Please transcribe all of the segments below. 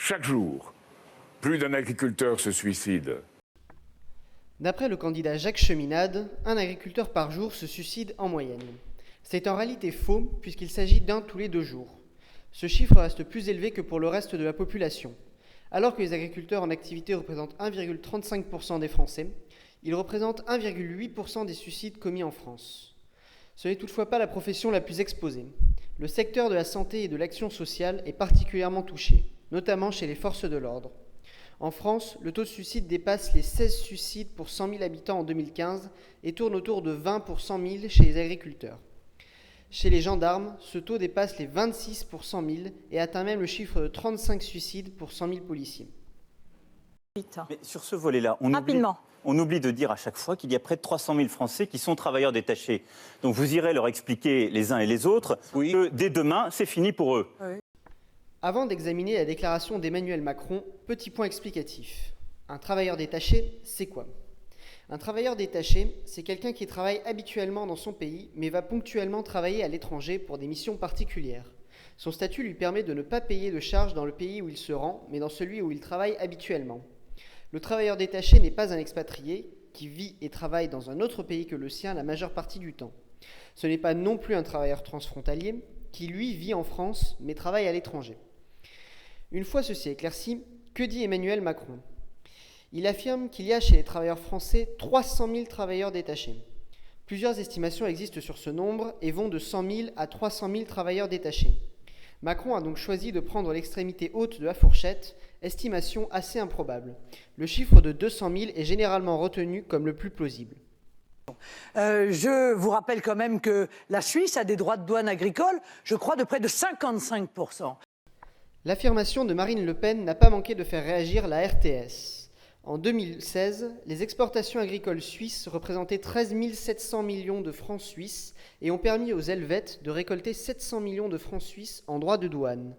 Chaque jour, plus d'un agriculteur se suicide. D'après le candidat Jacques Cheminade, un agriculteur par jour se suicide en moyenne. C'est en réalité faux, puisqu'il s'agit d'un tous les 2 jours. Ce chiffre reste plus élevé que pour le reste de la population. Alors que les agriculteurs en activité représentent 1,35% des Français, ils représentent 1,8% des suicides commis en France. Ce n'est toutefois pas la profession la plus exposée. Le secteur de la santé et de l'action sociale est particulièrement touché, notamment chez les forces de l'ordre. En France, le taux de suicide dépasse les 16 suicides pour 100 000 habitants en 2015 et tourne autour de 20 pour 100 000 chez les agriculteurs. Chez les gendarmes, ce taux dépasse les 26 pour 100 000 et atteint même le chiffre de 35 suicides pour 100 000 policiers. Mais sur ce volet-là, on oublie de dire à chaque fois qu'il y a près de 300 000 Français qui sont travailleurs détachés. Donc vous irez leur expliquer les uns et les autres que dès demain, c'est fini pour eux. Oui. Avant d'examiner la déclaration d'Emmanuel Macron, petit point explicatif. Un travailleur détaché, c'est quoi ? Un travailleur détaché, c'est quelqu'un qui travaille habituellement dans son pays, mais va ponctuellement travailler à l'étranger pour des missions particulières. Son statut lui permet de ne pas payer de charges dans le pays où il se rend, mais dans celui où il travaille habituellement. Le travailleur détaché n'est pas un expatrié qui vit et travaille dans un autre pays que le sien la majeure partie du temps. Ce n'est pas non plus un travailleur transfrontalier qui, lui, vit en France, mais travaille à l'étranger. Une fois ceci éclairci, que dit Emmanuel Macron ? Il affirme qu'il y a chez les travailleurs français 300 000 travailleurs détachés. Plusieurs estimations existent sur ce nombre et vont de 100 000 à 300 000 travailleurs détachés. Macron a donc choisi de prendre l'extrémité haute de la fourchette, estimation assez improbable. Le chiffre de 200 000 est généralement retenu comme le plus plausible. Je vous rappelle quand même que la Suisse a des droits de douane agricole, je crois, de près de 55%. L'affirmation de Marine Le Pen n'a pas manqué de faire réagir la RTS. En 2016, les exportations agricoles suisses représentaient 13 700 millions de francs suisses et ont permis aux Helvètes de récolter 700 millions de francs suisses en droits de douane.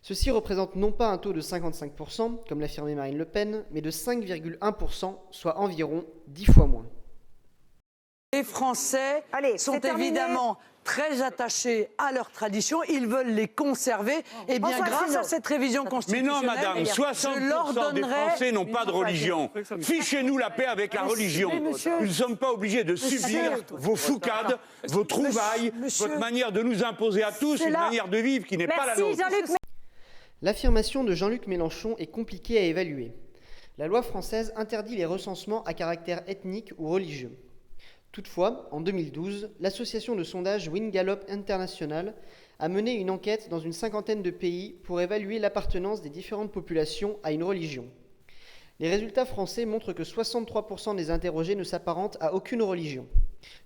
Ceci représente non pas un taux de 55%, comme l'affirmait Marine Le Pen, mais de 5,1%, soit environ 10 fois moins. Les Français sont évidemment très attachés à leurs traditions, ils veulent les conserver. Et bien, grâce à cette révision constitutionnelle, mais non, madame, 60% des Français n'ont pas de religion. Fichez-nous la paix avec la religion. Nous ne sommes pas obligés de subir vos foucades, vos trouvailles, votre manière de nous imposer à tous une manière de vivre qui n'est pas la nôtre. L'affirmation de Jean-Luc Mélenchon est compliquée à évaluer. La loi française interdit les recensements à caractère ethnique ou religieux. Toutefois, en 2012, l'association de sondage WinGallop International a mené une enquête dans une 50aine de pays pour évaluer l'appartenance des différentes populations à une religion. Les résultats français montrent que 63% des interrogés ne s'apparentent à aucune religion.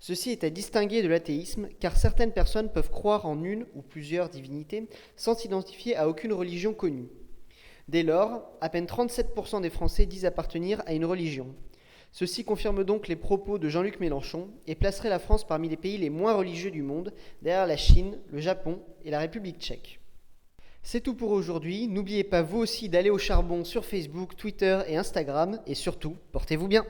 Ceci est à distinguer de l'athéisme, car certaines personnes peuvent croire en une ou plusieurs divinités sans s'identifier à aucune religion connue. Dès lors, à peine 37% des Français disent appartenir à une religion. Ceci confirme donc les propos de Jean-Luc Mélenchon et placerait la France parmi les pays les moins religieux du monde, derrière la Chine, le Japon et la République tchèque. C'est tout pour aujourd'hui. N'oubliez pas vous aussi d'aller au charbon sur Facebook, Twitter et Instagram. Et surtout, portez-vous bien.